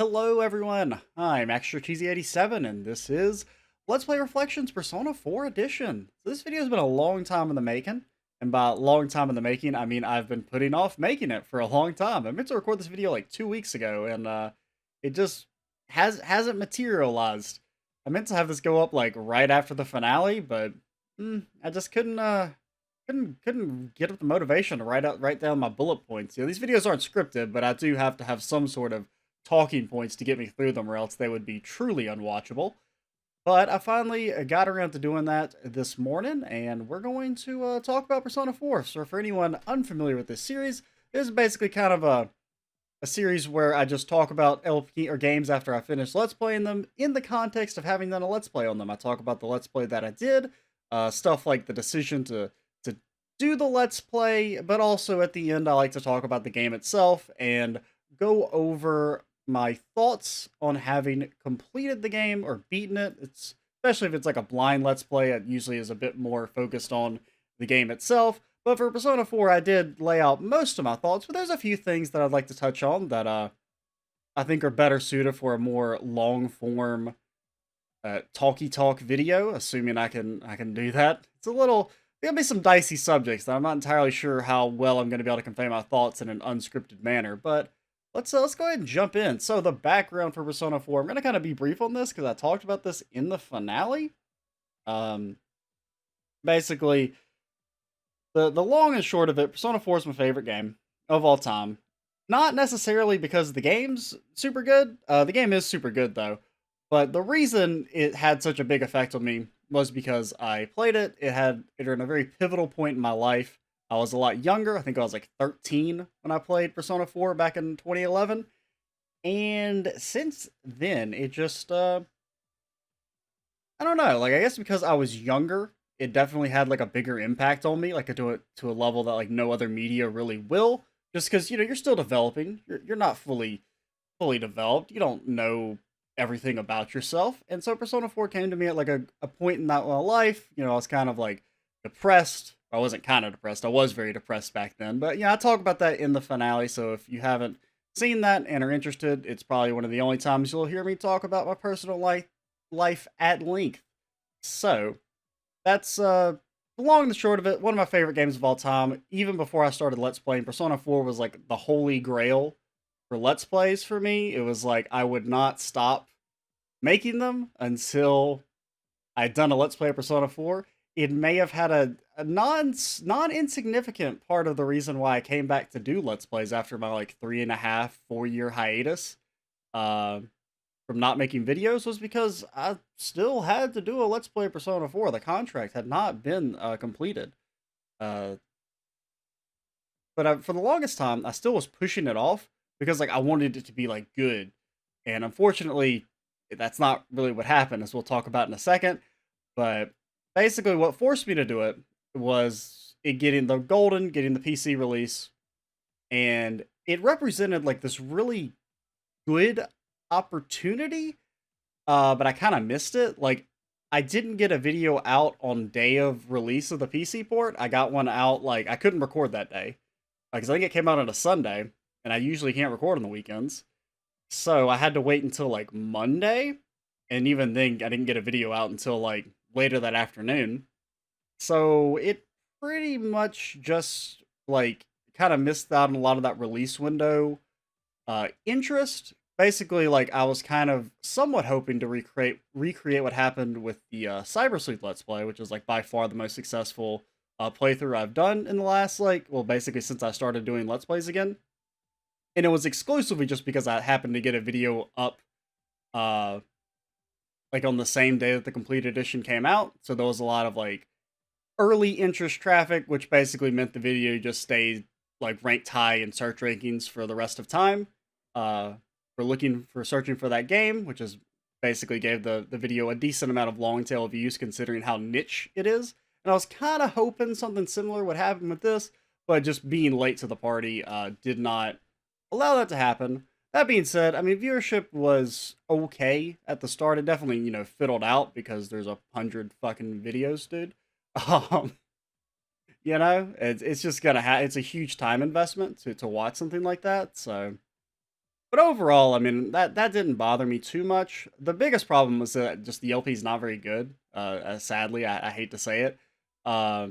Hello everyone, I'm Cheesy 87 and this is Let's Play Reflections Persona 4 Edition. So this video has been a long time in the making, and by long time in the making, I mean I've been putting off making it for a long time. I meant to record this video like 2 weeks ago, and it just hasn't materialized. I meant to have this go up like right after the finale, but I just couldn't get up the motivation to write down my bullet points. You know, these videos aren't scripted, but I do have to have some sort of talking points to get me through them, or else they would be truly unwatchable. But I finally got around to doing that this morning, and we're going to talk about Persona 4. So, for anyone unfamiliar with this series, this is basically kind of a series where I just talk about LP or games after I finish Let's Playing them in the context of having done a Let's Play on them. I talk about the Let's Play that I did, stuff like the decision to do the Let's Play, but also at the end, I like to talk about the game itself and go over my thoughts on having completed the game or beaten it. It's especially if it's like a blind Let's Play, it usually is a bit more focused on the game itself. But for Persona 4, I did lay out most of my thoughts, but there's a few things that I'd like to touch on that I think are better suited for a more long form talky talk video, assuming I can do that. It's a little there'll be some dicey subjects that I'm not entirely sure how well I'm going to be able to convey my thoughts in an unscripted manner, but let's go ahead and jump in. So the background for Persona 4, I'm going to kind of be brief on this because I talked about this in the finale. Um, Basically, the long and short of it, Persona 4 is my favorite game of all time. Not necessarily because the game's super good. The game is super good though, but the reason it had such a big effect on me was because I played it. It in a very pivotal point in my life. I was a lot younger. I think I was like 13 when I played Persona 4 back in 2011. And since then, it just I don't know. Like I guess because I was younger, it definitely had like a bigger impact on me, like to a level that like no other media really will. Just because you're still developing. You're not fully developed. You don't know everything about yourself. And so Persona 4 came to me at like a point in that my life. I was kind of like depressed. I wasn't kind of depressed. I was very depressed back then. But yeah, I talk about that in the finale. So if you haven't seen that and are interested, it's probably one of the only times you'll hear me talk about my personal life at length. So that's the long and the short of it. One of my favorite games of all time. Even before I started Let's Playing, Persona 4 was like the holy grail for Let's Plays for me. It was like I would not stop making them until I'd done a Let's Play of Persona 4. It may have had a non insignificant part of the reason why I came back to do Let's Plays after my like 3.5, 4 year hiatus uh, from not making videos was because I still had to do a Let's Play of Persona 4. The contract had not been completed. Uh, but for the longest time, I still was pushing it off because like I wanted it to be like good, and unfortunately, that's not really what happened, as we'll talk about in a second. But basically, what forced me to do it was it getting the PC release, and it represented like this really good opportunity. But I kind of missed it. Like, I didn't get a video out on day of release of the PC port. I got one out like I couldn't record that day because I think it came out on a Sunday, and I usually can't record on the weekends. So I had to wait until like Monday, and even then, I didn't get a video out until like later that afternoon. So it pretty much just like kind of missed out on a lot of that release window interest. Basically, like I was kind of somewhat hoping to recreate what happened with the Cyber Sleuth Let's Play, which is like by far the most successful playthrough I've done in the last basically since I started doing Let's Plays again. And it was exclusively just because I happened to get a video up uh like on the same day that the complete edition came out. So there was a lot of like early interest traffic, which basically meant the video just stayed like ranked high in search rankings for the rest of time. Uh for searching for that game, which is basically gave the video a decent amount of long tail views considering how niche it is. And I was kind of hoping something similar would happen with this, but just being late to the party did not allow that to happen. That being said, I mean, viewership was okay at the start. It definitely, fiddled out because there's 100 fucking videos, dude. Um, it's just it's a huge time investment to watch something like that. So But overall, I mean, that didn't bother me too much. The biggest problem was that just the LP is not very good. Sadly, I hate to say it, uh,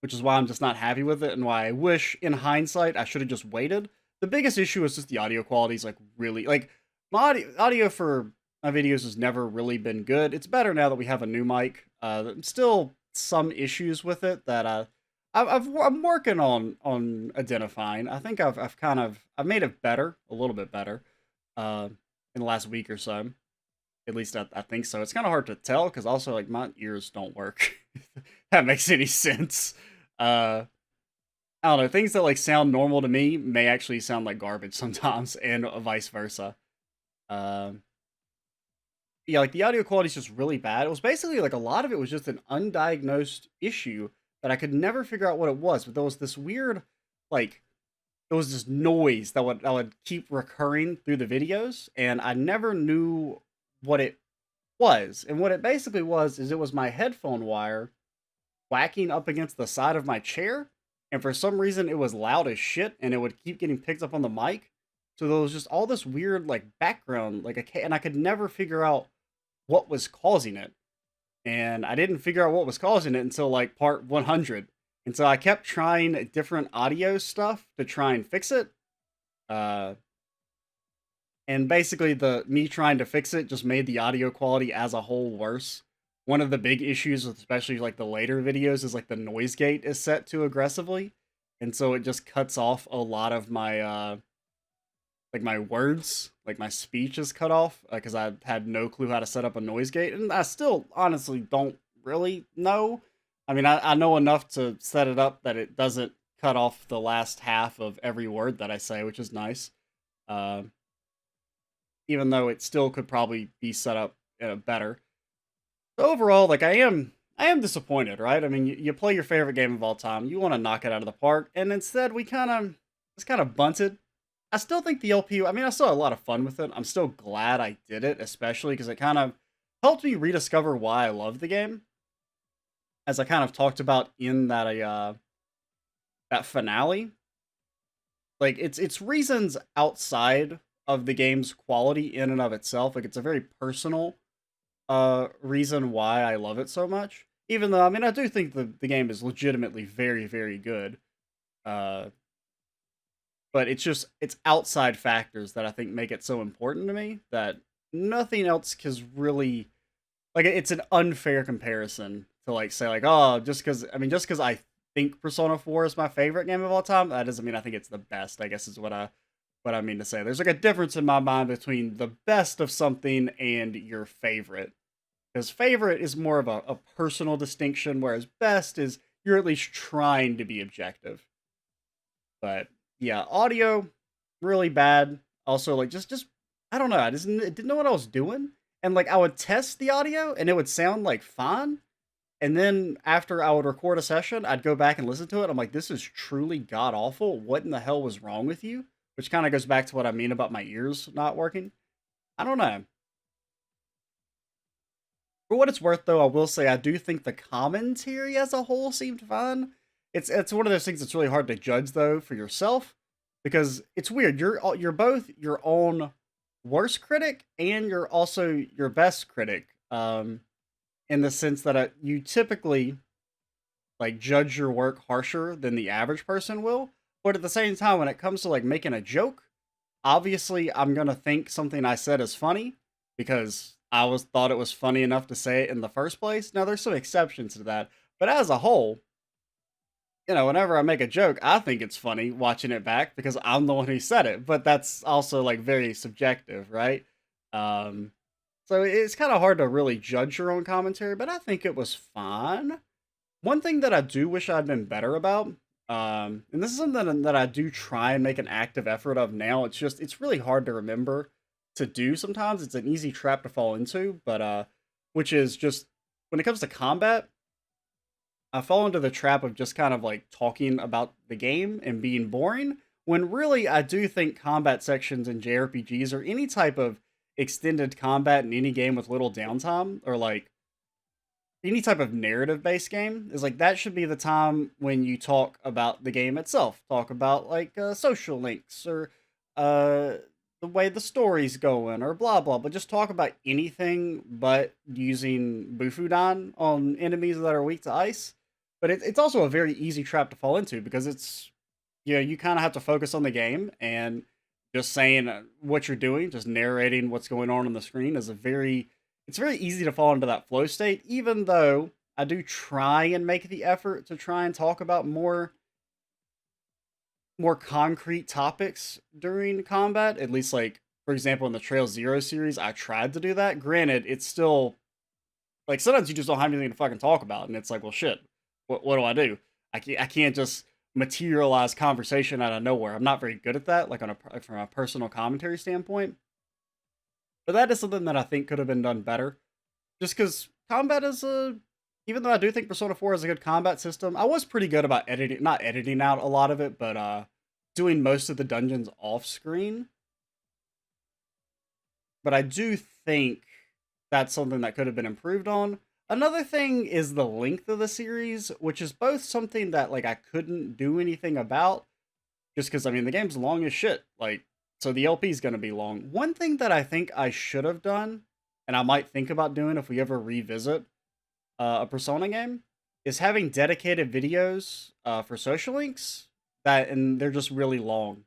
which is why I'm just not happy with it, and why I wish, in hindsight, I should have just waited. The biggest issue is just the audio quality is like really like my audio for my videos has never really been good. It's better now that we have a new mic. Still some issues with it that I'm working on identifying. I think I've made it better, a little bit better, uh, in the last week or so. At least I think so. It's kind of hard to tell because also like my ears don't work. That makes any sense. Uh, I don't know. Things that like sound normal to me may actually sound like garbage sometimes, and vice versa. Um, yeah, like the audio quality is just really bad. It was basically like a lot of it was just an undiagnosed issue that I could never figure out what it was. But there was this weird, like, there was this noise that would keep recurring through the videos, and I never knew what it was. And what it basically was is it was my headphone wire whacking up against the side of my chair, and for some reason it was loud as shit, and it would keep getting picked up on the mic. So there was just all this weird like background, and I could never figure out what was causing it. And I didn't figure out what was causing it until like part 100. And so I kept trying different audio stuff to try and fix it. Uh, and basically the me trying to fix it just made the audio quality as a whole worse. One of the big issues with especially like the later videos is like the noise gate is set too aggressively. And so it just cuts off a lot of my like my words, like my speech is cut off because I had no clue how to set up a noise gate, and I still honestly don't really know. I mean, I know enough to set it up that it doesn't cut off the last half of every word that I say, which is nice. Uh, Even though it still could probably be set up better. So overall, like I am disappointed, right? I mean, you play your favorite game of all time, you want to knock it out of the park, and instead we it's kind of bunted. I still think the LP. I mean, I still had a lot of fun with it. I'm still glad I did it, especially because it kind of helped me rediscover why I love the game. As I kind of talked about in that finale, like it's reasons outside of the game's quality in and of itself. Like it's a very personal reason why I love it so much. Even though I mean I do think the game is legitimately very very good. Uh, but it's outside factors that I think make it so important to me that nothing else has really like it's an unfair comparison to like say like oh just because I think Persona 4 is my favorite game of all time, that doesn't mean I think it's the best, I guess is what I mean to say. There's like a difference in my mind between the best of something and your favorite. Because favorite is more of a personal distinction, whereas best is you're at least trying to be objective. But yeah, audio really bad. Also, like just I don't know. I just didn't know what I was doing, and like I would test the audio, and it would sound like fine. And then after I would record a session, I'd go back and listen to it. I'm like, this is truly god awful. What in the hell was wrong with you? Which kind of goes back to what I mean about my ears not working. I don't know. For what it's worth, though, I will say I do think the commentary as a whole seemed fun. It's one of those things that's really hard to judge though for yourself because it's weird. You're both your own worst critic and you're also your best critic. In the sense that you typically like judge your work harsher than the average person will, but at the same time, when it comes to like making a joke, obviously I'm gonna think something I said is funny because I was thought it was funny enough to say it in the first place. Now there's some exceptions to that, but as a whole, whenever I make a joke, I think it's funny watching it back because I'm the one who said it. But that's also like very subjective, right? Um, so it's kind of hard to really judge your own commentary, but I think it was fine. One thing that I do wish I'd been better about, and this is something that I do try and make an active effort of now. It's really hard to remember to do sometimes. It's an easy trap to fall into, but which is just when it comes to combat, I fall into the trap of just kind of like talking about the game and being boring. When really, I do think combat sections in JRPGs or any type of extended combat in any game with little downtime or like any type of narrative based game is like that should be the time when you talk about the game itself. Talk about like social links or the way the story's going or blah blah, but just talk about anything but using Bufudan on enemies that are weak to ice. But it's also a very easy trap to fall into because it's, you know, you kind of have to focus on the game, and just saying what you're doing, just narrating what's going on the screen is it's very easy to fall into that flow state, even though I do try and make the effort to try and talk about more concrete topics during combat. At least, like, for example, in the Trail Zero series, I tried to do that. Granted, it's still like sometimes you just don't have anything to fucking talk about, and it's like, well, shit, what do I do? I can't just materialize conversation out of nowhere. I'm not very good at that, like from a personal commentary standpoint. But that is something that I think could have been done better. Just because combat is a, even though I do think Persona 4 is a good combat system, I was pretty good about editing, not editing out a lot of it, but doing most of the dungeons off screen. But I do think that's something that could have been improved on. Another thing is the length of the series, which is both something that like I couldn't do anything about, just because I mean the game's long as shit. Like, so the LP is going to be long. One thing that I think I should have done, and I might think about doing if we ever revisit a Persona game, is having dedicated videos for social links that, and they're just really long.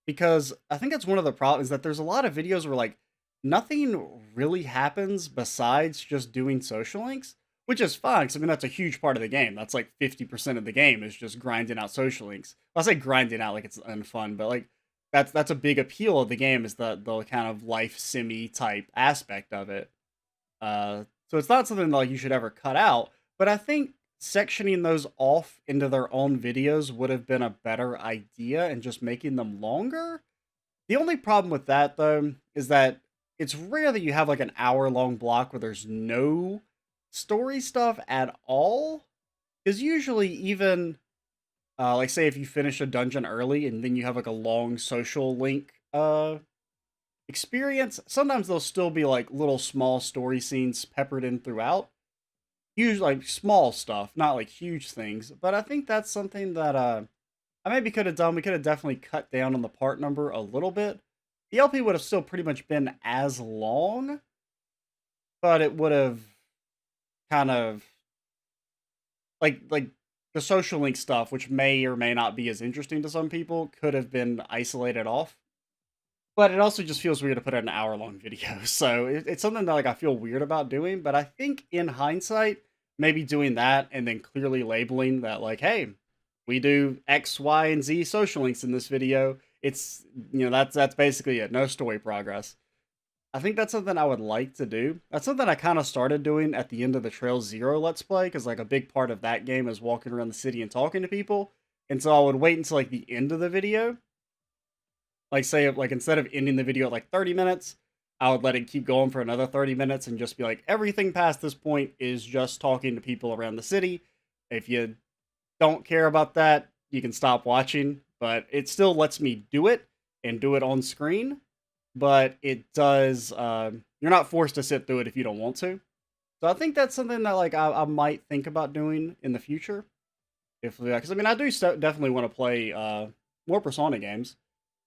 Because I think that's one of the problems, that there's a lot of videos where like nothing really happens besides just doing social links, which is fine because I mean that's a huge part of the game. That's like 50% of the game is just grinding out social links. Well, I say grinding out like it's unfun, but like that's a big appeal of the game, is the kind of life simmy type aspect of it. So it's not something that like you should ever cut out, but I think sectioning those off into their own videos would have been a better idea, and just making them longer. The only problem with that though is that it's rare that you have like an hour-long block where there's no story stuff at all. Because usually, even like say if you finish a dungeon early and then you have like a long social link experience, sometimes there'll still be like little small story scenes peppered in throughout. Usually like small stuff, not like huge things. But I think that's something that I maybe could have done. We could have definitely cut down on the part number a little bit. The LP would have still pretty much been as long, but it would have kind of like the social link stuff, which may or may not be as interesting to some people, could have been isolated off. But it also just feels weird to put out an hour-long video, so it's something that like I feel weird about doing. But I think in hindsight, maybe doing that and then clearly labeling that like, hey, we do X, Y, and Z social links in this video. It's, you know, that's basically it. No story progress. I think that's something I would like to do. That's something I kind of started doing at the end of the Trail Zero Let's Play, because like a big part of that game is walking around the city and talking to people. And so I would wait until like the end of the video. Like say like instead of ending the video at like 30 minutes, I would let it keep going for another 30 minutes and just be like, everything past this point is just talking to people around the city. If you don't care about that, you can stop watching, but it still lets me do it and do it on screen. But it does, you're not forced to sit through it if you don't want to. So I think that's something that like I might think about doing in the future. If, because I mean, I do definitely want to play more Persona games.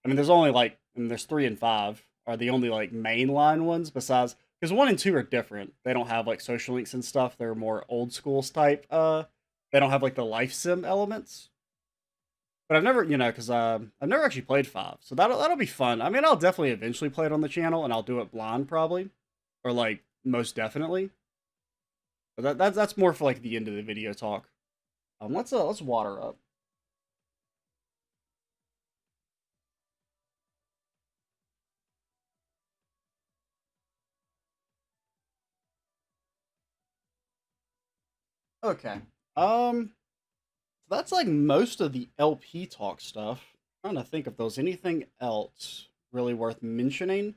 I mean, there's only like, I mean, there's 3 and 5 are the only like mainline ones, besides, because 1 and 2 are different. They don't have like social links and stuff. They're more old school type. They don't have like the life sim elements. But I've never, you know, because I've never actually played 5, so that'll be fun. I mean, I'll definitely eventually play it on the channel, and I'll do it blind probably, or like most definitely. But that's more for like the end of the video talk. Let's water up. Okay. That's like most of the LP talk stuff. I'm trying to think if there's anything else really worth mentioning.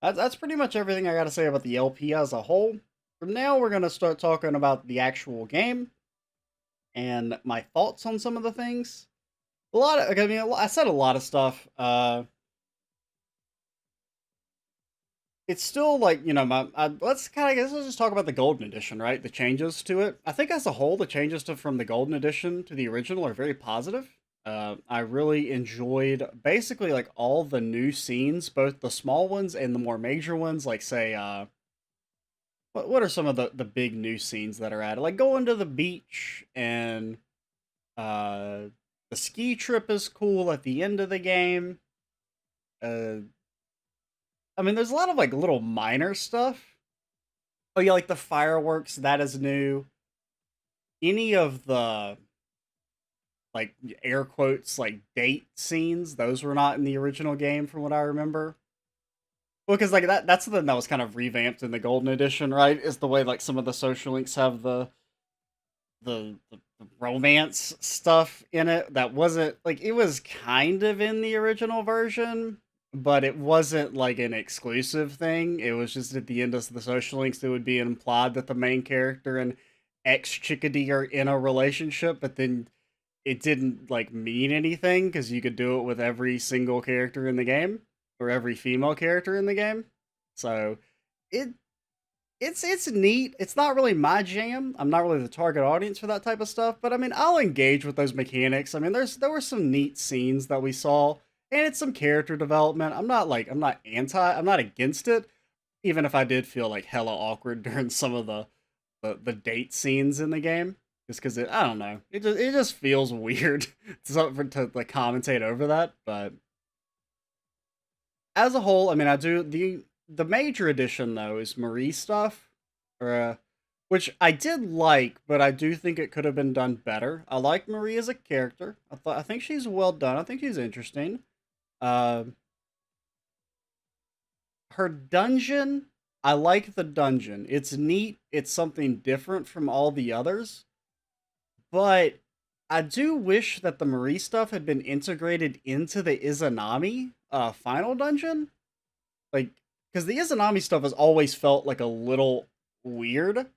That's pretty much everything I got to say about the LP as a whole. From now, we're going to start talking about the actual game and my thoughts on some of the things. A lot of, I mean, I said a lot of stuff. It's still like, you know, let's just talk about the Golden Edition, right? The changes to it. I think as a whole, the changes from the Golden Edition to the original are very positive. I really enjoyed basically like all the new scenes, both the small ones and the more major ones. Like say, what are some of the big new scenes that are added? Like going to the beach and uh, the ski trip is cool at the end of the game. Uh, I mean, there's a lot of like little minor stuff. Oh yeah, like the fireworks that is new. Any of the like air quotes like date scenes, those were not in the original game from what I remember. Well, because like that's something that was kind of revamped in the Golden Edition, right? Is the way like some of the social links have the romance stuff in it that wasn't like it was kind of in the original version, but it wasn't like an exclusive thing. It was just at the end of the social links it would be implied that the main character and ex Chickadee are in a relationship, but then it didn't like mean anything because you could do it with every single character in the game or every female character in the game. So it it's neat. It's not really my jam. I'm not really the target audience for that type of stuff, but I mean, I'll engage with those mechanics. I mean, there were some neat scenes that we saw, and it's some character development. I'm not against it, even if I did feel like hella awkward during some of the date scenes in the game, just because I don't know, it just feels weird to like commentate over that, but as a whole, I mean, I do the major addition though is Marie stuff, or which I did like, but I do think it could have been done better. I like Marie as a character. I think she's well done. I think she's interesting. Uh, her dungeon, I like the dungeon. It's neat. It's something different from all the others, but I do wish that the Marie stuff had been integrated into the Izanami final dungeon, like because the Izanami stuff has always felt like a little weird.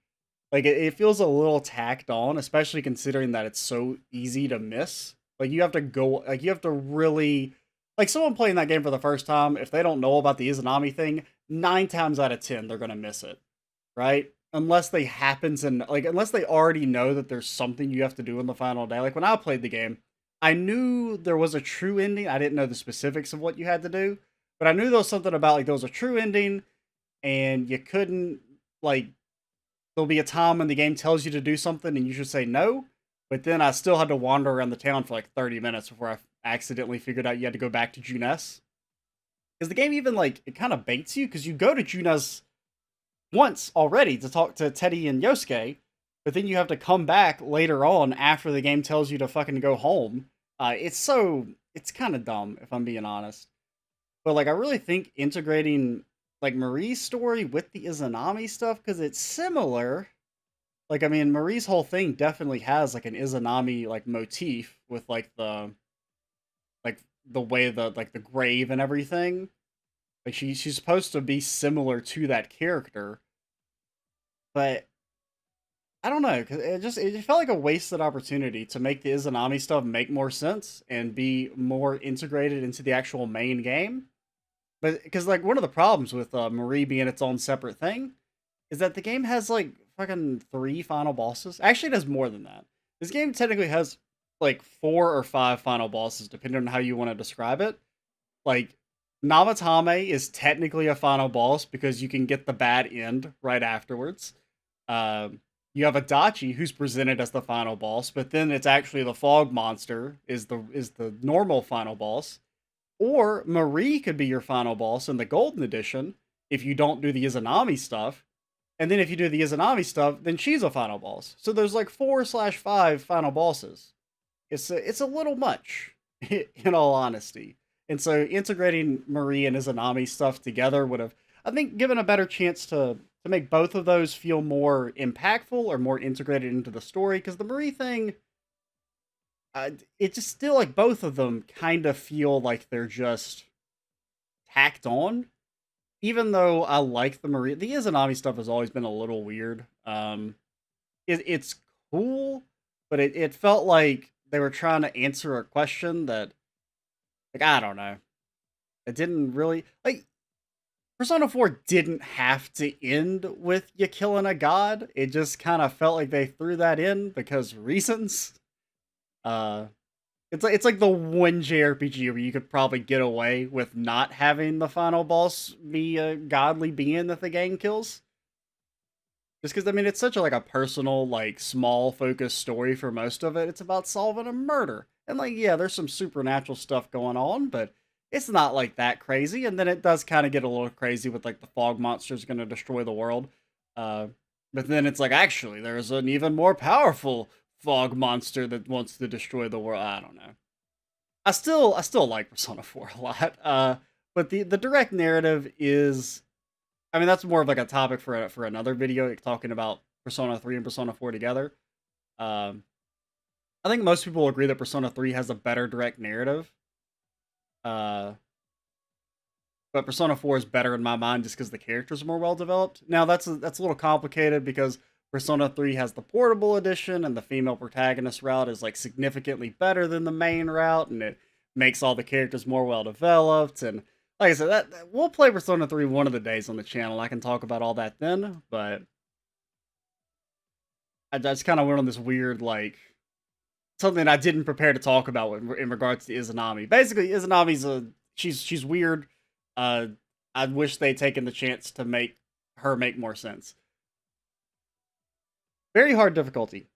Like it feels a little tacked on, especially considering that it's so easy to miss. Like you have to go, like you have to really, like someone playing that game for the first time, if they don't know about the Izanami thing, 9 times out of 10 they're gonna miss it, right? Unless they happens and like unless they already know that there's something you have to do in the final day. Like when I played the game, I knew there was a true ending. I didn't know the specifics of what you had to do, but I knew there was something about like there was a true ending and you couldn't like there'll be a time when the game tells you to do something and you should say no. But then I still had to wander around the town for like 30 minutes before I accidentally figured out you had to go back to Junes. Because the game even like it kind of baits you because you go to Junes once already to talk to Teddy and Yosuke, but then you have to come back later on after the game tells you to fucking go home. It's kind of dumb if I'm being honest. But like I really think integrating like Marie's story with the Izanami stuff because it's similar. Like I mean, Marie's whole thing definitely has like an Izanami like motif with like the way the grave and everything. Like she's supposed to be similar to that character, but I don't know, cause it felt like a wasted opportunity to make the Izanami stuff make more sense and be more integrated into the actual main game. But because like one of the problems with Marie being its own separate thing is that the game has like fucking 3 final bosses. Actually, it has more than that. This game technically has like 4 or 5 final bosses, depending on how you want to describe it. Like Namatame is technically a final boss because you can get the bad end right afterwards. You have Adachi who's presented as the final boss, but then it's actually the fog monster is the normal final boss. Or Marie could be your final boss in the Golden Edition if you don't do the Izanami stuff. And then if you do the Izanami stuff, then she's a final boss. So there's like 4/5 final bosses. It's a little much, in all honesty. And so integrating Marie and Izanami stuff together would have, I think, given a better chance to make both of those feel more impactful or more integrated into the story. Because the Marie thing, it just still like both of them kind of feel like they're just tacked on. Even though I like the Izanami stuff has always been a little weird. It's cool, but it felt like they were trying to answer a question that, like, I don't know. It didn't really like Persona 4 didn't have to end with you killing a god. It just kind of felt like they threw that in because reasons. Uh, It's like the one JRPG where you could probably get away with not having the final boss be a godly being that the game kills. Just because I mean, it's such a like a personal, like small focused story for most of it. It's about solving a murder, and like yeah, there's some supernatural stuff going on, but it's not like that crazy. And then it does kind of get a little crazy with like the fog monster's going to destroy the world. Uh, but then it's like actually there's an even more powerful fog monster that wants to destroy the world. I don't know. I still like Persona 4 a lot. But the direct narrative is, I mean, that's more of like a topic for another video, like talking about Persona 3 and Persona 4 together. Um, I think most people agree that Persona 3 has a better direct narrative. Uh, but Persona 4 is better in my mind just because the characters are more well developed. Now that's a little complicated because Persona 3 has the portable edition and the female protagonist route is like significantly better than the main route, and it makes all the characters more well developed. And like I said, we'll play Persona 3 one of the days on the channel. I can talk about all that then, but I just kind of went on this weird like something I didn't prepare to talk about in regards to Izanami. Basically, Izanami's she's weird. Uh, I wish they'd taken the chance to make her make more sense. Very hard difficulty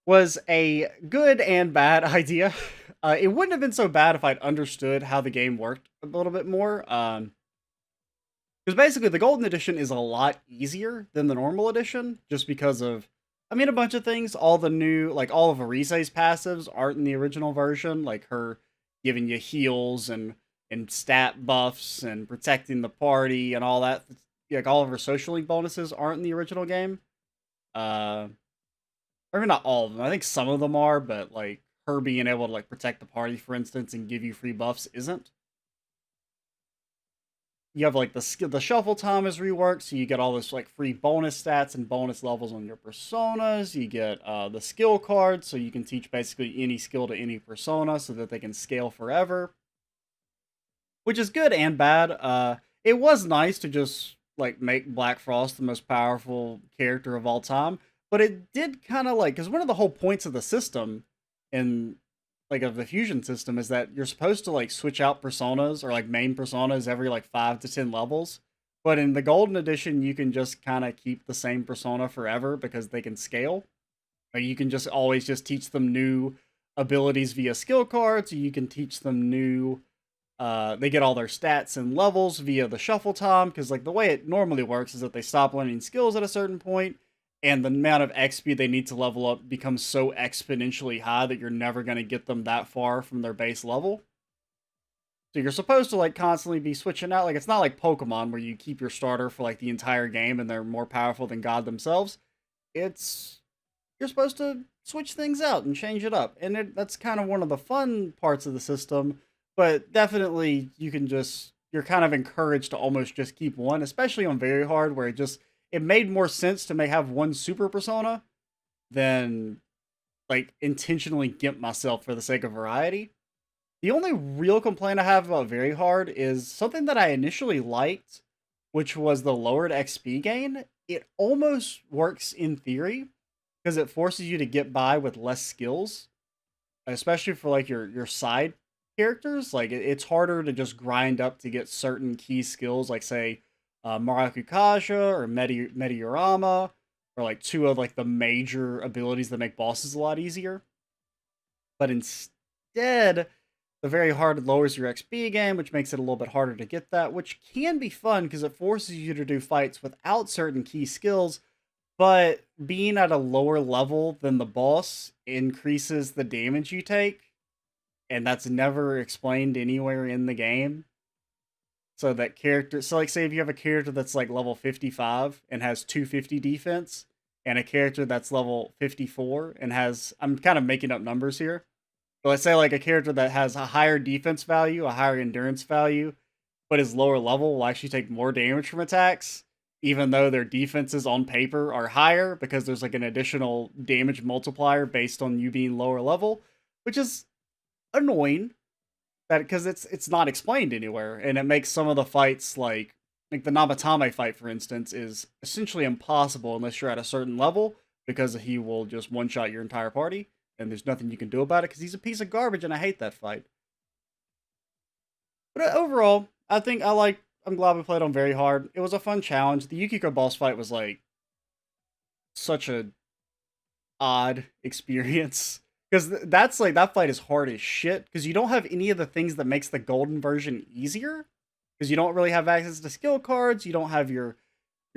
was a good and bad idea. It wouldn't have been so bad if I'd understood how the game worked a little bit more. Because basically, the Golden Edition is a lot easier than the normal edition, just because of, I mean, a bunch of things. All the new, like all of Arise's passives aren't in the original version, like her giving you heals and stat buffs and protecting the party and all that. Like all of her social link bonuses aren't in the original game. Uh, or not all of them. I think some of them are, but like her being able to like protect the party, for instance, and give you free buffs isn't. You have like the shuffle time is reworked, so you get all this like free bonus stats and bonus levels on your personas. You get the skill cards, so you can teach basically any skill to any persona, so that they can scale forever, which is good and bad. It was nice to just like make Black Frost the most powerful character of all time, but it did kind of like, because one of the whole points of the system in like of the fusion system is that you're supposed to like switch out personas or like main personas every like 5 to 10 levels. But in the golden edition, you can just kind of keep the same persona forever because they can scale. Like you can just always just teach them new abilities via skill cards. You can teach them new. They get all their stats and levels via the shuffle time, because like the way it normally works is that they stop learning skills at a certain point, and the amount of XP they need to level up becomes so exponentially high that you're never going to get them that far from their base level. So you're supposed to like constantly be switching out. Like it's not like Pokemon where you keep your starter for like the entire game and they're more powerful than God themselves. It's, you're supposed to switch things out and change it up, and that's kind of one of the fun parts of the system. But definitely, you're kind of encouraged to almost just keep one, especially on very hard, where it made more sense to have one super persona than like intentionally gimp myself for the sake of variety. The only real complaint I have about very hard is something that I initially liked, which was the lowered XP gain. It almost works in theory because it forces you to get by with less skills, especially for like your side characters. Like it's harder to just grind up to get certain key skills, like say Marakukaja or Mediorama, or like two of like the major abilities that make bosses a lot easier. But instead, the very hard lowers your XP game, which makes it a little bit harder to get that, which can be fun because it forces you to do fights without certain key skills, but being at a lower level than the boss increases the damage you take, and that's never explained anywhere in the game. So that character, so like say if you have a character that's like level 55 and has 250 defense, and a character that's level 54 and has, I'm kind of making up numbers here, but let's say like a character that has a higher defense value, a higher endurance value, but is lower level will actually take more damage from attacks, even though their defenses on paper are higher, because there's like an additional damage multiplier based on you being lower level, which is annoying, that because it's not explained anywhere, and it makes some of the fights like the Namatame fight, for instance, is essentially impossible unless you're at a certain level, because he will just one shot your entire party. and there's nothing you can do about it because he's a piece of garbage, and I hate that fight. But overall, I think I'm glad we played on very hard. It was a fun challenge. The Yukiko boss fight was like such a odd experience because that's like that fight is hard as shit because you don't have any of the things that makes the golden version easier because you don't really have access to skill cards. You don't have your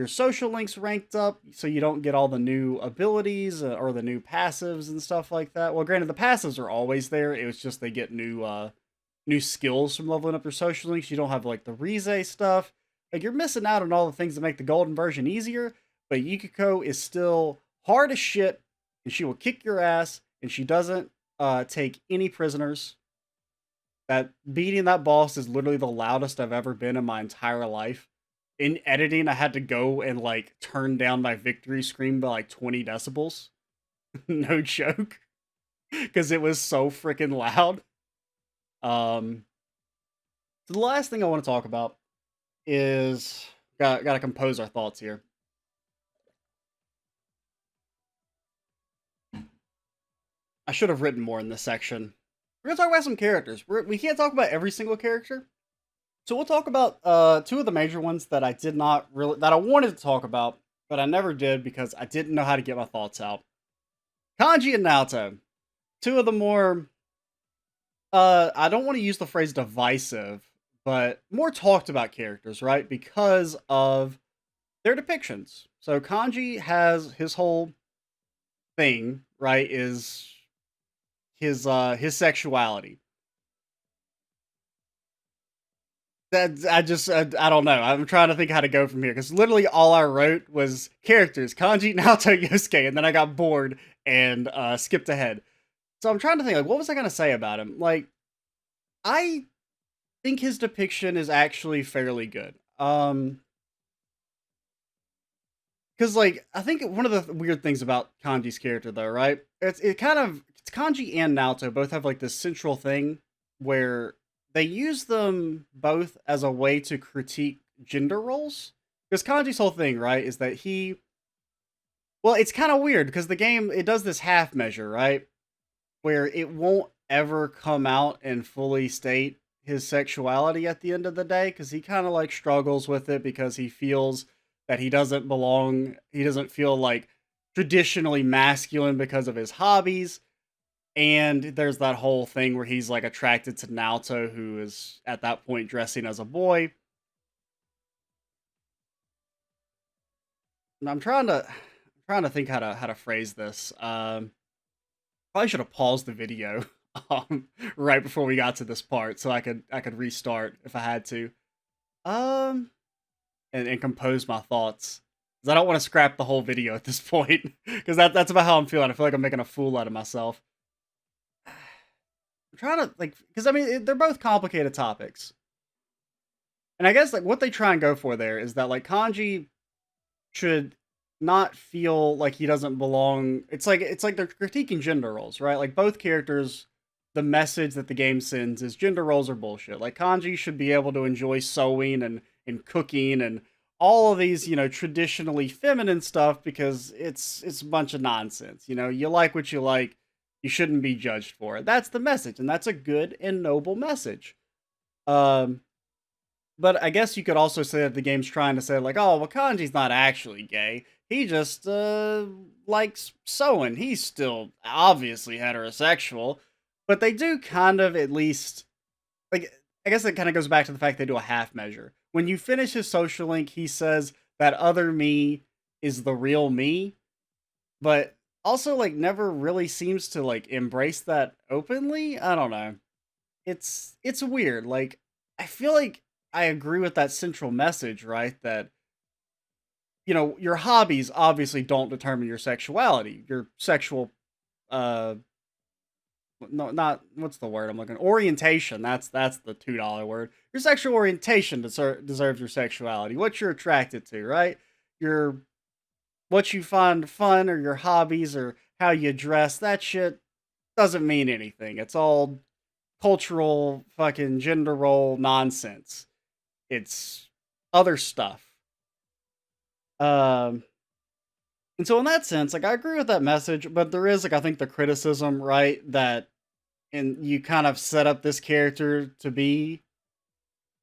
social links ranked up, so you don't get all the new abilities or the new passives and stuff like that. Well, granted, the passives are always there. It was just they get new skills from leveling up your social links. You don't have like the Rize stuff. Like you're missing out on all the things that make the golden version easier. But Yukiko is still hard as shit, and she will kick your ass, and she doesn't take any prisoners. That beating that boss is literally the loudest I've ever been in my entire life. In editing, I had to go and like turn down my victory scream by like 20 decibels. No joke. Because it was so freaking loud. So the last thing I want to talk about is gotta compose our thoughts here. I should have written more in this section. We're gonna talk about some characters. We can't talk about every single character, so we'll talk about two of the major ones that I wanted to talk about, but I never did because I didn't know how to get my thoughts out. Kanji and Naoto, two of the more I don't want to use the phrase divisive, but more talked about characters, right? Because of their depictions. So Kanji has his whole thing, right? Is his sexuality. That I don't know. I'm trying to think how to go from here because literally all I wrote was characters Kanji, Naoto, Yosuke, and then I got bored and skipped ahead. So I'm trying to think like what was I gonna say about him? Like I think his depiction is actually fairly good. Because like I think one of the weird things about Kanji's character though, right? It's Kanji and Naoto both have like this central thing where they use them both as a way to critique gender roles. Because Kanji's whole thing, right, is that well, it's kind of weird because the game it does this half measure, right, where it won't ever come out and fully state his sexuality at the end of the day because he kind of like struggles with it because he feels that he doesn't belong. He doesn't feel like traditionally masculine because of his hobbies. And there's that whole thing where he's like attracted to Naoto, who is at that point dressing as a boy. And I'm trying to think how to phrase this. Probably should have paused the video right before we got to this part so I could restart if I had to. Um, and compose my thoughts. Because I don't want to scrap the whole video at this point. Because that's about how I'm feeling. I feel like I'm making a fool out of myself. I'm trying to, like, because I mean, they're both complicated topics. And I guess, like, what they try and go for there is that, like, Kanji should not feel like he doesn't belong. It's like they're critiquing gender roles, right? Like, both characters, the message that the game sends is gender roles are bullshit. Like, Kanji should be able to enjoy sewing and cooking and all of these, you know, traditionally feminine stuff because it's a bunch of nonsense. You know, you like what you like, you shouldn't be judged for it. That's the message, and that's a good and noble message. Um, but I guess you could also say that the game's trying to say like, oh, well, Kanji's not actually gay. He just likes sewing. He's still obviously heterosexual, but they do kind of at least like I guess it kind of goes back to the fact they do a half measure. When you finish his social link, he says that other me is the real me, but also like never really seems to like embrace that openly. I don't know. It's weird. Like I feel like I agree with that central message, right? That you know, your hobbies obviously don't determine your sexuality. Your sexual uh no, not what's the word I'm looking orientation. That's the $2 word. Your sexual orientation deserves your sexuality. What you're attracted to, right? Your what you find fun or your hobbies or how you dress. That shit doesn't mean anything. It's all cultural fucking gender role nonsense. It's other stuff. Um, And so in that sense, like I agree with that message, but there is like I think the criticism, right, that and you kind of set up this character to be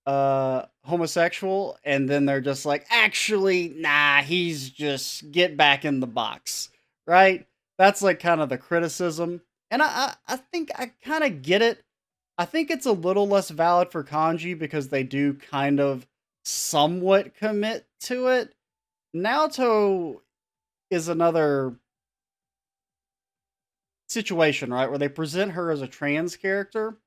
homosexual and then they're just like actually nah, he's just get back in the box, right? That's like kind of the criticism. And I think I kind of get it. I think it's a little less valid for Kanji because they do kind of somewhat commit to it. Naoto is another situation, right, where they present her as a trans character,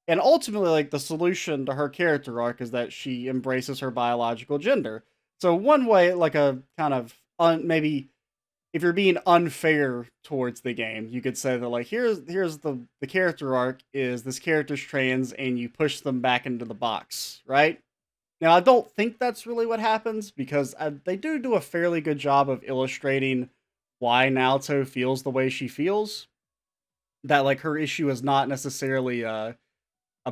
and ultimately, like the solution to her character arc is that she embraces her biological gender. So one way, like a kind of maybe if you're being unfair towards the game, you could say that like here's the character arc is this character's trans and you push them back into the box, right? Now I don't think that's really what happens because they do a fairly good job of illustrating why Naoto feels the way she feels, that like her issue is not necessarily a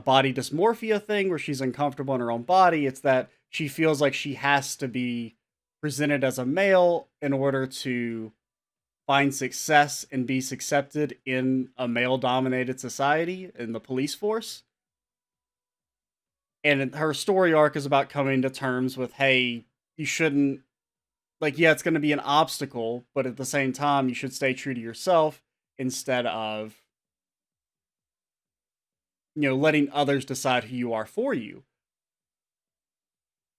body dysmorphia thing where she's uncomfortable in her own body. It's that she feels like she has to be presented as a male in order to find success and be accepted in a male dominated society in the police force. And her story arc is about coming to terms with, hey, you shouldn't, like, yeah, it's going to be an obstacle, but at the same time, you should stay true to yourself instead of letting others decide who you are for you.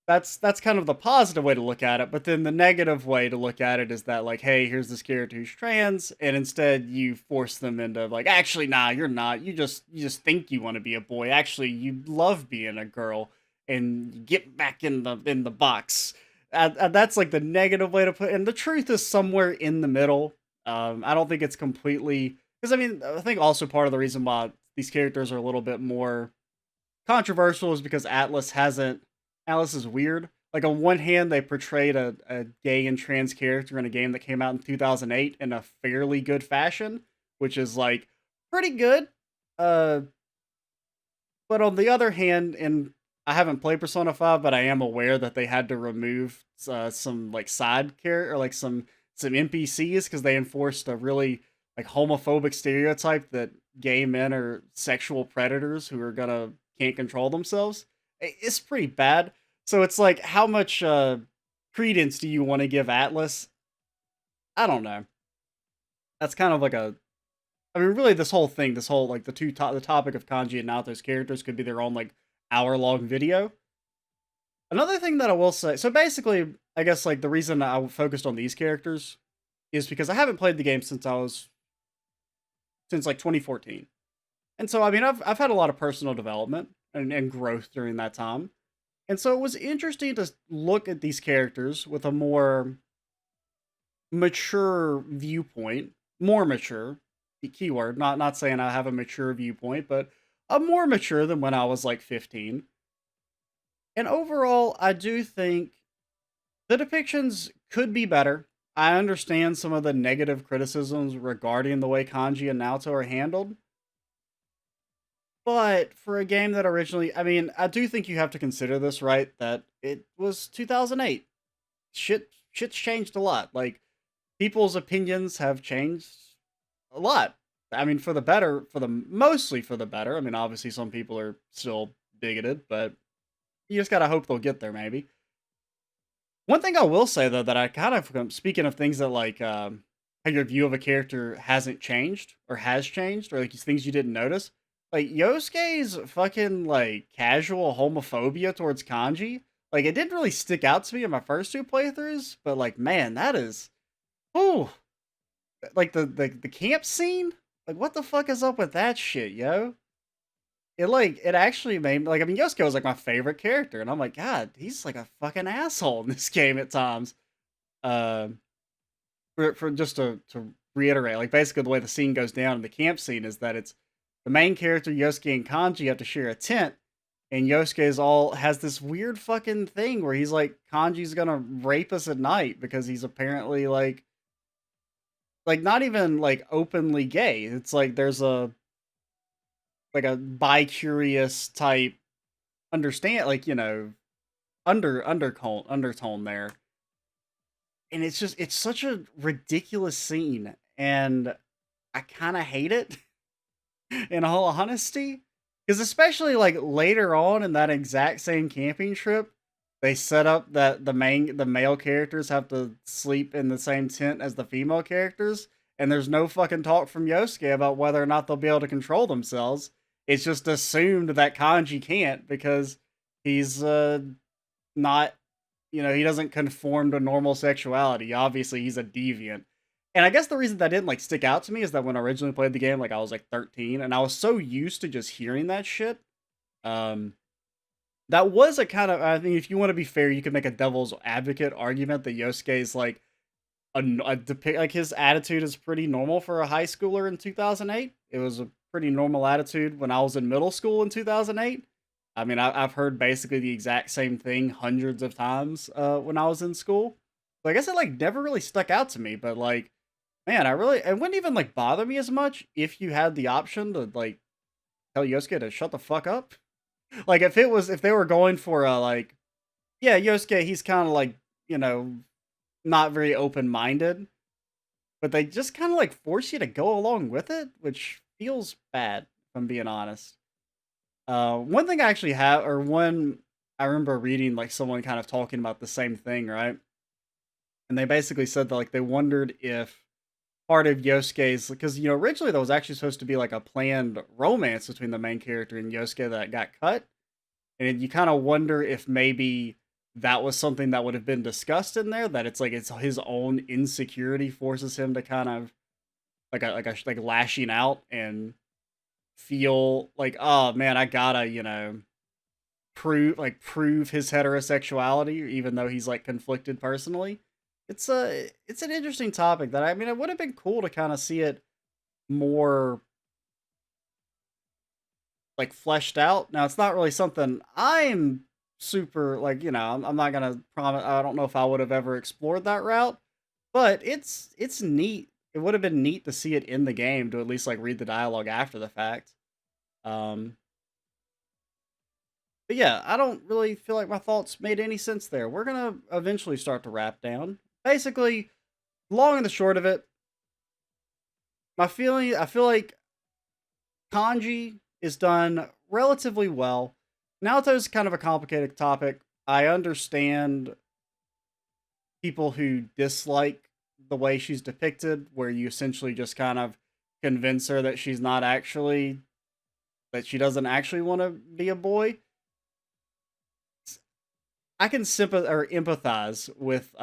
That's kind of the positive way to look at it, but then the negative way to look at it is that like, hey, here's this character who's trans, and instead you force them into like, actually, nah, you're not. You just think you want to be a boy. Actually, you love being a girl, and you get back in the box. That's like the negative way to put it. And the truth is somewhere in the middle. I don't think it's completely because I mean I think also part of the reason why these characters are a little bit more controversial is because Atlas is weird. Like on one hand, they portrayed a gay and trans character in a game that came out in 2008 in a fairly good fashion, which is like pretty good. Uh, but on the other hand, and I haven't played Persona 5, but I am aware that they had to remove some like side character or like some NPCs because they enforced a really like homophobic stereotype that gay men are sexual predators who are gonna can't control themselves. It's pretty bad. So it's like how much credence do you want to give Atlas? I don't know. That's kind of like a I mean, really, this whole thing, this whole like the topic of Kanji and Naoto's characters could be their own like hour-long video. Another thing that I will say, so basically, I guess like the reason I focused on these characters is because I haven't played the game since like 2014, and so I mean I've had a lot of personal development and growth during that time, and so it was interesting to look at these characters with a more mature viewpoint, more mature, the keyword, not saying I have a mature viewpoint, but I'm more mature than when I was like 15. And overall, I do think the depictions could be better. I understand some of the negative criticisms regarding the way Kanji and Naoto are handled, but for a game that originally, I mean, I do think you have to consider this, right? That it was 2008. Shit's changed a lot. Like people's opinions have changed a lot. I mean, for the better, mostly for the better. I mean, obviously some people are still bigoted, but you just gotta hope they'll get there. Maybe one thing I will say though that I kind of speaking of things that like how your view of a character hasn't changed or has changed or like things you didn't notice. Like Yosuke's fucking like casual homophobia towards Kanji, like it didn't really stick out to me in my first two playthroughs, but like man, that is, oh, like the camp scene. Like what the fuck is up with that shit, yo? It actually made like I mean Yosuke was like my favorite character, and I'm like, God, he's like a fucking asshole in this game at times. Uh, for just to reiterate, like basically the way the scene goes down in the camp scene is that it's the main character Yosuke and Kanji have to share a tent, and Yosuke is all has this weird fucking thing where he's like Kanji's gonna rape us at night because he's apparently like not even like openly gay. It's like there's a like a bi-curious type understand like undertone there. and it's such a ridiculous scene, and I kind of hate it in all honesty, because especially like later on in that exact same camping trip, they set up that the male characters have to sleep in the same tent as the female characters, and there's no fucking talk from Yosuke about whether or not they'll be able to control themselves. It's just assumed that Kanji can't because he's not, he doesn't conform to normal sexuality. Obviously, he's a deviant. And I guess the reason that didn't like stick out to me is that when I originally played the game, like I was like 13, and I was so used to just hearing that shit. Um, that was a kind of, I think, if you want to be fair, you could make a devil's advocate argument that Yosuke is like like his attitude is pretty normal for a high schooler in 2008. It was a pretty normal attitude when I was in middle school in 2008. I mean, I've heard basically the exact same thing hundreds of times when I was in school. So I guess it like never really stuck out to me, but like, man, it wouldn't even like bother me as much if you had the option to like tell Yosuke to shut the fuck up. Like if they were going for a like, yeah, Yosuke, he's kind of like, you know, not very open minded, but they just kind of like force you to go along with it, which feels bad, if I'm being honest. One thing I actually have, or one I remember reading like someone kind of talking about the same thing, right? And they basically said that like they wondered if part of Yosuke's, because originally there was actually supposed to be like a planned romance between the main character and Yosuke that got cut, and you kind of wonder if maybe that was something that would have been discussed in there, that it's like it's his own insecurity forces him to kind of like lashing out and feel like, oh man, I gotta prove his heterosexuality even though he's like conflicted personally. It's an interesting topic that, I mean, it would have been cool to kind of see it more like fleshed out. Now it's not really something I'm super like, I'm not gonna promise. I don't know if I would have ever explored that route, but it's neat. It would have been neat to see it in the game, to at least like read the dialogue after the fact. Um, but yeah, I don't really feel like my thoughts made any sense there. We're gonna eventually start to wrap down. Basically, long and the short of it, I feel like Kanji is done relatively well. Naoto is kind of a complicated topic. I understand people who dislike the way she's depicted, where you essentially just kind of convince her that that she doesn't actually want to be a boy. I can sympathize or empathize with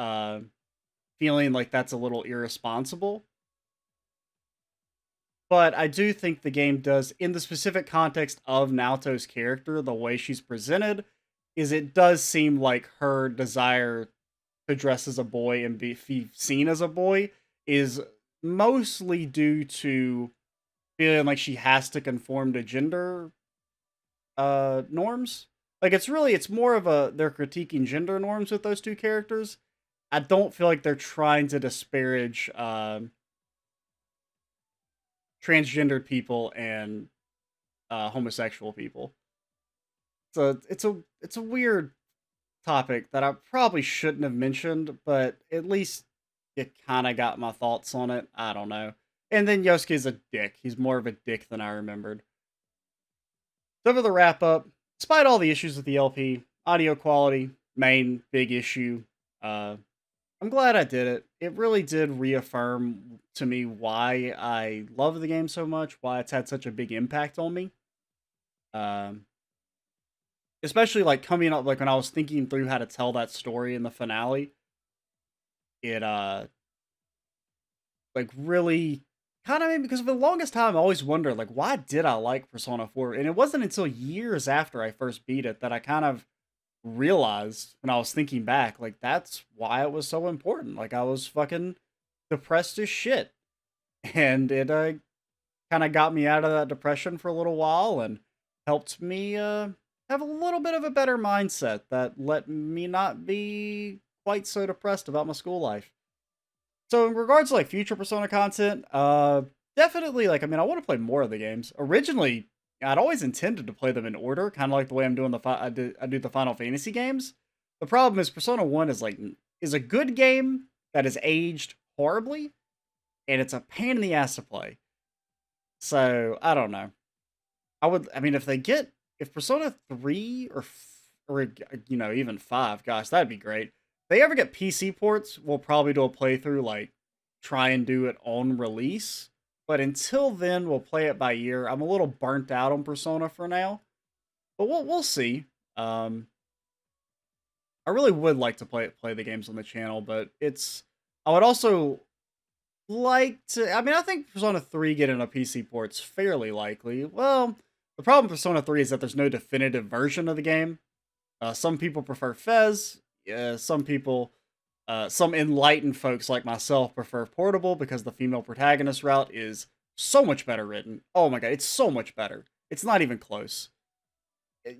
feeling like that's a little irresponsible. But I do think the game does, in the specific context of Naoto's character, the way she's presented, is it does seem like her desire to dress as a boy and be seen as a boy is mostly due to feeling like she has to conform to gender norms. Like it's more of a, they're critiquing gender norms with those two characters. I don't feel like they're trying to disparage transgendered people and homosexual people. So it's a weird topic that I probably shouldn't have mentioned, but at least it kind of got my thoughts on it. I don't know. And then Yosuke's a dick. He's more of a dick than I remembered. So for the wrap up, despite all the issues with the LP, audio quality, main big issue, I'm glad I did it. It really did reaffirm to me why I love the game so much, why it's had such a big impact on me. Um, Especially like coming up, like when I was thinking through how to tell that story in the finale, it like really kind of made, because for the longest time I always wondered like, why did I like Persona 4? And it wasn't until years after I first beat it that I kind of realized, when I was thinking back, like that's why it was so important. Like I was fucking depressed as shit, and it kind of got me out of that depression for a little while and helped me have a little bit of a better mindset that let me not be quite so depressed about my school life. So in regards to like future Persona content, definitely, like, I mean, I want to play more of the games. Originally, I'd always intended to play them in order, kind of like the way I'm doing I do the Final Fantasy games. The problem is Persona 1 is like is a good game, that has aged horribly, and it's a pain in the ass to play. So I don't know. I mean, if Persona 3 or even 5, gosh, that'd be great. If they ever get PC ports, we'll probably do a playthrough, like try and do it on release. But until then, we'll play it by ear. I'm a little burnt out on Persona for now, but we'll see. I really would like to play the games on the channel, but I would also like to. I mean, I think Persona 3 getting a PC port's fairly likely. Well, the problem with Persona 3 is that there's no definitive version of the game. Some people prefer Fez. Some enlightened folks like myself prefer portable because the female protagonist route is so much better written. Oh my god, it's so much better. It's not even close.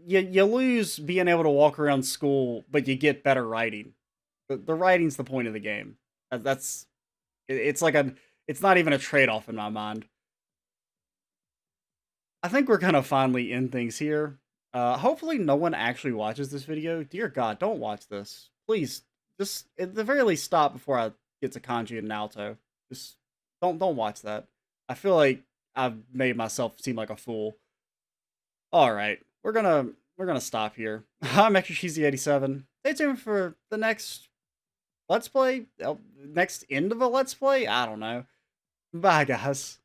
You lose being able to walk around school, but you get better writing. The writing's the point of the game. That's it's like it's not even a trade-off in my mind. I think we're gonna finally end things here. Hopefully no one actually watches this video. Dear God, don't watch this. Please, just at the very least stop before I get to Kanji and Naoto. Just don't watch that. I feel like I've made myself seem like a fool. Alright, we're gonna stop here. I'm Extra Cheesy 87. Stay tuned for the next Let's Play? Next end of a Let's Play? I don't know. Bye, guys.